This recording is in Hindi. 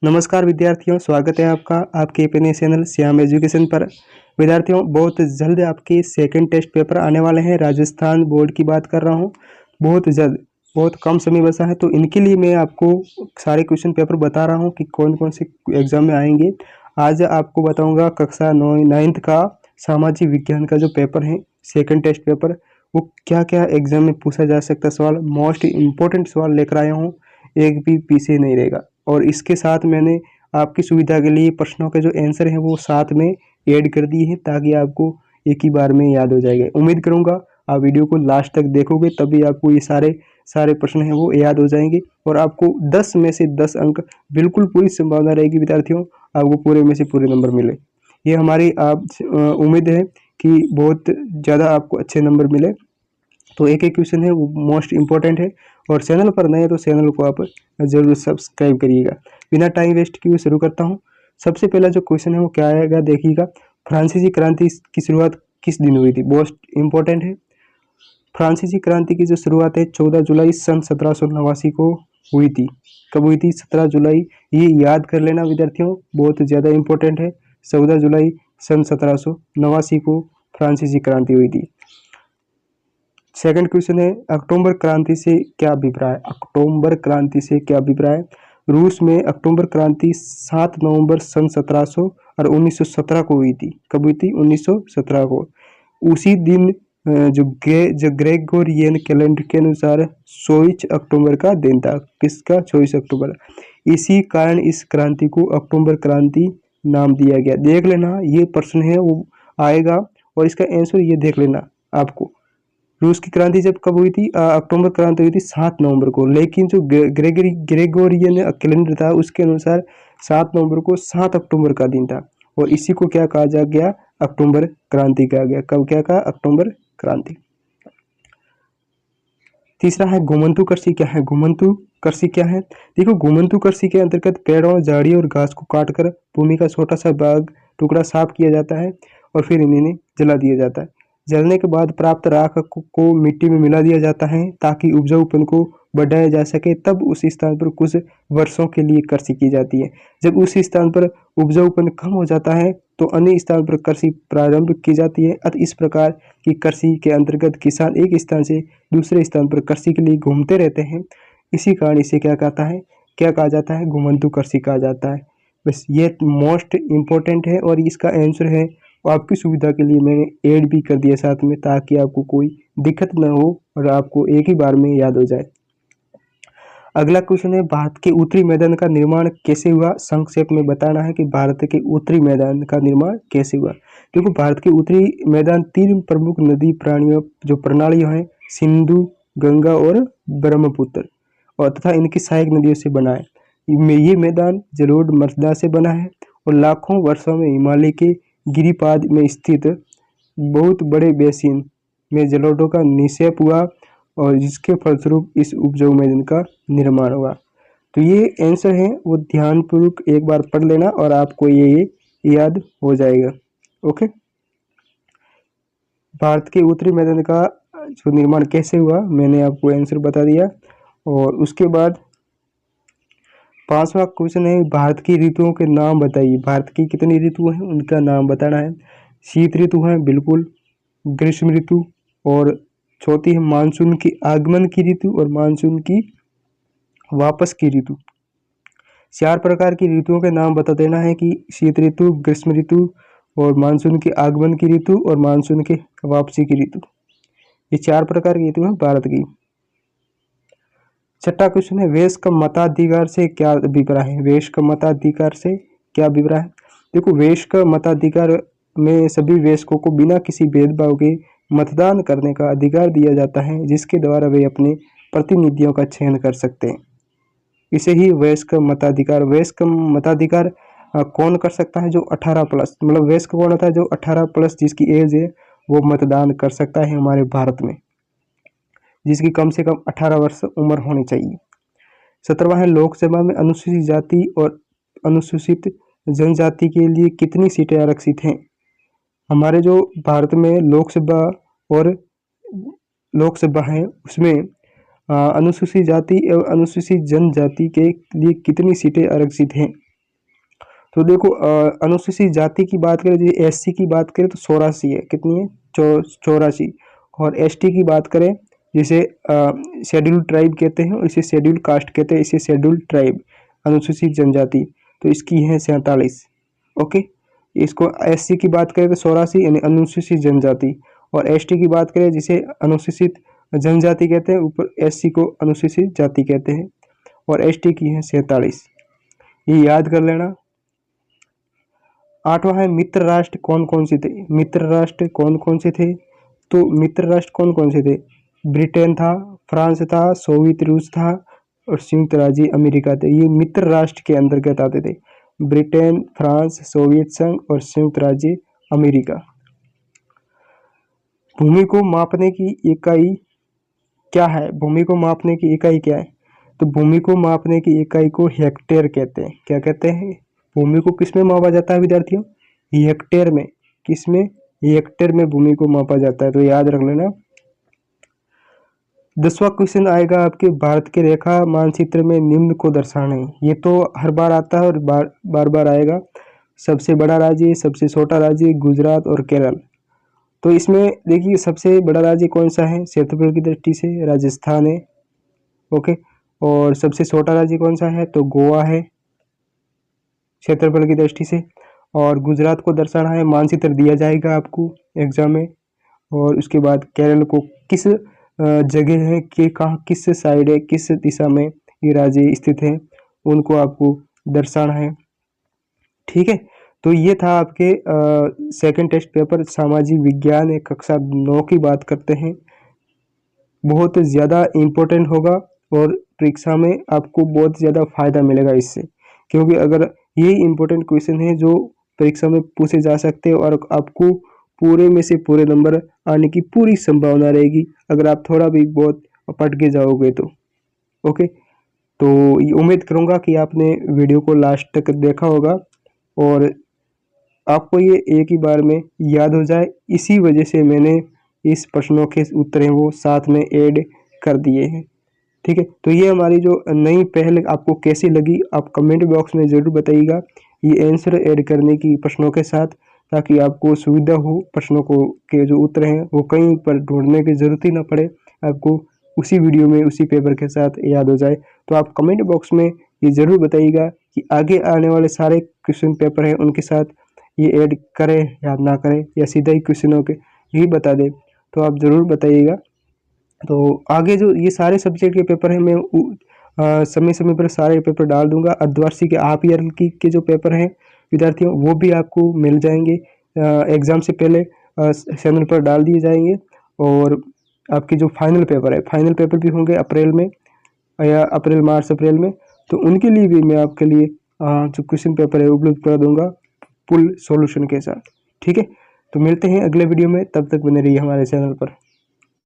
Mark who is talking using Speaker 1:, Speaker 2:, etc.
Speaker 1: नमस्कार विद्यार्थियों, स्वागत है आपका आपके अपने चैनल श्याम एजुकेशन पर। विद्यार्थियों, बहुत जल्द आपके सेकंड टेस्ट पेपर आने वाले हैं। राजस्थान बोर्ड की बात कर रहा हूं, बहुत जल्द, बहुत कम समय बचा है। तो इनके लिए मैं आपको सारे क्वेश्चन पेपर बता रहा हूं कि कौन कौन से एग्जाम में आएंगे। आज आपको बताऊंगा कक्षा 9th का सामाजिक विज्ञान का जो पेपर है, सेकेंड टेस्ट पेपर, वो क्या क्या एग्जाम में पूछा जा सकता सवाल, मोस्ट इम्पोर्टेंट सवाल लेकर आया हूँ, एक भी पीछे नहीं रहेगा। और इसके साथ मैंने आपकी सुविधा के लिए प्रश्नों के जो आंसर हैं वो साथ में ऐड कर दिए हैं, ताकि आपको एक ही बार में याद हो जाएगा। उम्मीद करूंगा आप वीडियो को लास्ट तक देखोगे, तभी आपको ये सारे सारे प्रश्न हैं वो याद हो जाएंगे और आपको 10 में से 10 अंक बिल्कुल पूरी संभावना रहेगी विद्यार्थियों, आपको पूरे में से पूरे नंबर मिले। ये हमारी आप उम्मीद है कि बहुत ज़्यादा आपको अच्छे नंबर मिले। तो एक एक क्वेश्चन है वो मोस्ट इम्पोर्टेंट है, और चैनल पर नए तो चैनल को आप जरूर सब्सक्राइब करिएगा। बिना टाइम वेस्ट किए शुरू करता हूँ। सबसे पहला जो क्वेश्चन है वो क्या आएगा, देखिएगा। फ्रांसीसी क्रांति की शुरुआत किस दिन हुई थी? मोस्ट इम्पोर्टेंट है। फ्रांसीसी क्रांति की जो शुरुआत है 14 जुलाई सन 1789 को हुई थी। कब हुई थी? 17 जुलाई। ये याद कर लेना विद्यार्थियों, बहुत ज़्यादा इम्पोर्टेंट है। 14 जुलाई सन 1789 को फ्रांसीसी क्रांति हुई थी। सेकंड क्वेश्चन है, अक्टूबर क्रांति से क्या अभिप्राय? अक्टूबर क्रांति से क्या अभिप्राय? रूस में अक्टूबर क्रांति 7 नवंबर सन 1700 और 1917 को हुई थी। कब हुई थी? 1917 को। उसी दिन जो ग्रेगोरियन कैलेंडर के अनुसार 24 अक्टूबर का दिन था। किसका? 24 अक्टूबर। इसी कारण इस क्रांति को अक्टूबर क्रांति नाम दिया गया। देख लेना, ये प्रश्न है वो आएगा और इसका आंसर ये देख लेना आपको। रूस की क्रांति जब कब हुई थी? अक्टूबर क्रांति हुई थी 7 नवंबर को, लेकिन जो ग्रेगोरियन कैलेंडर था उसके अनुसार 7 नवंबर को 7 अक्टूबर का दिन था, और इसी को क्या कहा जा गया? अक्टूबर क्रांति कहा गया। कब क्या कहा? अक्टूबर क्रांति। तीसरा है, घुमंतु कृषि क्या है? घुमंतु कृषि क्या है? देखो, घुमंतु कृषि के अंतर्गत पेड़ों, झाड़ियों और घास को काटकर भूमि का छोटा सा भाग टुकड़ा साफ किया जाता है और फिर इन्हें जला दिया जाता है। जलने के बाद प्राप्त राख को मिट्टी में मिला दिया जाता है ताकि उपजाऊपन को बढ़ाया जा सके। तब उस स्थान पर कुछ वर्षों के लिए कृषि की जाती है। जब उस स्थान पर उपजाऊपन कम हो जाता है तो अन्य स्थान पर कृषि प्रारंभ की जाती है। अतः इस प्रकार की कृषि के अंतर्गत किसान एक स्थान से दूसरे स्थान पर कृषि के लिए घूमते रहते हैं। इसी कारण इसे क्या कहता है, क्या कहा जाता है? घुमंतु कृषि कहा जाता है। बस ये मोस्ट इम्पोर्टेंट है और इसका आंसर है, और आपकी सुविधा के लिए मैंने ऐड भी कर दिया साथ में, ताकि आपको कोई दिक्कत न हो और आपको एक ही बार में याद हो जाए। अगला क्वेश्चन है, भारत के उत्तरी मैदान का निर्माण कैसे हुआ? संक्षेप में बताना है कि भारत के उत्तरी मैदान का निर्माण कैसे हुआ। देखो, भारत के उत्तरी मैदान 3 प्रमुख नदी प्राणियों जो प्रणालियां हैं, सिंधु, गंगा और ब्रह्मपुत्र, और तथा इनकी सहायक नदियों से बना है। ये मैदान जलोढ़ मृदा से बना है और लाखों वर्षों में हिमालय के गिरिपाद में स्थित बहुत बड़े बेसिन में जलोढ़ों का निक्षेप हुआ और जिसके फलस्वरूप इस उपजाऊ मैदान का निर्माण हुआ। तो ये आंसर है, वो ध्यानपूर्वक एक बार पढ़ लेना और आपको ये याद हो जाएगा। ओके, भारत के उत्तरी मैदान का जो निर्माण कैसे हुआ मैंने आपको आंसर बता दिया। और उसके बाद 5वां क्वेश्चन है, भारत की ऋतुओं के नाम बताइए। भारत की कितनी ऋतु हैं उनका नाम बताना है। शीत ऋतु है बिल्कुल, ग्रीष्म ऋतु, और चौथी है मानसून की आगमन की ऋतु और मानसून की वापस की ऋतु। 4 प्रकार की ऋतुओं के नाम बता देना है कि शीत ऋतु, ग्रीष्म ऋतु, और मानसून के आगमन की ऋतु और मानसून के वापसी की ऋतु। ये 4 प्रकार की ऋतु है भारत की। छठा क्वेश्चन है, वयस्क मताधिकार से क्या अभिप्राय है? वयस्क मताधिकार से क्या अभिप्राय है? देखो, वयस्क मताधिकार में सभी वयस्कों को बिना किसी भेदभाव के मतदान करने का अधिकार दिया जाता है, जिसके द्वारा वे अपने प्रतिनिधियों का चयन कर सकते हैं। इसे ही वयस्क मताधिकार। वयस्क मताधिकार कौन कर सकता है? जो 18+, मतलब वयस्क कौन होता है? जो 18+ जिसकी एज है वो मतदान कर सकता है हमारे भारत में, जिसकी कम से कम 18 वर्ष उम्र होनी चाहिए। 17वां है, लोकसभा में अनुसूचित जाति और अनुसूचित जनजाति के लिए कितनी सीटें आरक्षित हैं? हमारे जो भारत में लोकसभा है उसमें अनुसूचित जाति एवं अनुसूचित जनजाति के लिए कितनी सीटें आरक्षित हैं? तो देखो अनुसूचित जाति की बात करें, जैसे एससी की बात करें तो 84 है, कितनी है 84। और एसटी की बात करें, जिसे शेड्यूल ट्राइब कहते हैं, इसे शेड्यूल कास्ट कहते हैं, इसे शेड्यूल ट्राइब अनुसूचित जनजाति, तो इसकी है 47। ओके, इसको एससी की बात करें तो 84 यानी अनुसूचित जनजाति, और एसटी की बात करें जिसे अनुसूचित जनजाति कहते हैं, ऊपर एससी को अनुसूचित जाति कहते हैं, और एसटी की है 47। ये याद कर लेना। 8वां है मित्र राष्ट्र कौन कौन से थे। मित्र राष्ट्र कौन कौन से थे, तो मित्र राष्ट्र कौन कौन से थे, ब्रिटेन था, फ्रांस था, सोवियत रूस था और संयुक्त राज्य अमेरिका थे। ये मित्र राष्ट्र के अंतर्गत आते थे, ब्रिटेन, फ्रांस, सोवियत संघ और संयुक्त राज्य अमेरिका। भूमि को मापने की इकाई क्या है, भूमि को मापने की इकाई क्या है, तो भूमि को मापने की इकाई को हेक्टेयर कहते हैं। क्या कहते हैं, भूमि को किस में मापा जाता है विद्यार्थियों, हेक्टेयर में। किस में, हेक्टेयर में भूमि को मापा जाता है, तो याद रख लेना। 10वां क्वेश्चन आएगा आपके, भारत के रेखा मानचित्र में निम्न को दर्शाना है। ये तो हर बार आता है और बार बार आएगा। सबसे बड़ा राज्य, सबसे छोटा राज्य, गुजरात और केरल। तो इसमें देखिए सबसे बड़ा राज्य कौन सा है, क्षेत्रफल की दृष्टि से राजस्थान है। ओके, और सबसे छोटा राज्य कौन सा है, तो गोवा है क्षेत्रफल की दृष्टि से। और गुजरात को दर्शाना है, मानचित्र दिया जाएगा आपको एग्जाम में। और उसके बाद केरल को किस जगह है कि कहाँ, किस साइड है, किस दिशा में ये राज्य स्थित है, उनको आपको दर्शाना है। ठीक है, तो ये था आपके सेकंड टेस्ट पेपर सामाजिक विज्ञान कक्षा 9 की बात करते हैं। बहुत ज़्यादा इम्पोर्टेंट होगा और परीक्षा में आपको बहुत ज़्यादा फायदा मिलेगा इससे, क्योंकि अगर ये इम्पोर्टेंट क्वेश्चन है जो परीक्षा में पूछे जा सकते हैं और आपको पूरे में से पूरे नंबर आने की पूरी संभावना रहेगी अगर आप थोड़ा भी बहुत पढ़ के जाओगे तो। ओके, तो उम्मीद करूँगा कि आपने वीडियो को लास्ट तक देखा होगा और आपको ये एक ही बार में याद हो जाए। इसी वजह से मैंने इस प्रश्नों के उत्तर हैं वो साथ में ऐड कर दिए हैं। ठीक है, तो ये हमारी जो नई पहल आपको कैसी लगी आप कमेंट बॉक्स में ज़रूर बताइएगा, ये आंसर ऐड करने की प्रश्नों के साथ, ताकि आपको सुविधा हो प्रश्नों को के जो उत्तर हैं वो कहीं पर ढूंढने की ज़रूरत ही ना पड़े, आपको उसी वीडियो में उसी पेपर के साथ याद हो जाए। तो आप कमेंट बॉक्स में ये ज़रूर बताइएगा कि आगे आने वाले सारे क्वेश्चन पेपर हैं उनके साथ ये ऐड करें या ना करें, या सीधा ही क्वेश्चनों के यही बता दें, तो आप ज़रूर बताइएगा। तो आगे जो ये सारे सब्जेक्ट के पेपर हैं मैं समय समय पर सारे पेपर डाल दूंगा। अर्धवार्षिक के हाफ ईयर के जो पेपर हैं विद्यार्थियों वो भी आपको मिल जाएंगे, एग्ज़ाम से पहले चैनल पर डाल दिए जाएंगे। और आपके जो फाइनल पेपर है, फाइनल पेपर भी होंगे अप्रैल में या अप्रैल मार्च अप्रैल में, तो उनके लिए भी मैं आपके लिए जो क्वेश्चन पेपर है उपलब्ध करा दूंगा फुल सॉल्यूशन के साथ। ठीक है, तो मिलते हैं अगले वीडियो में, तब तक बने रहिए हमारे चैनल पर।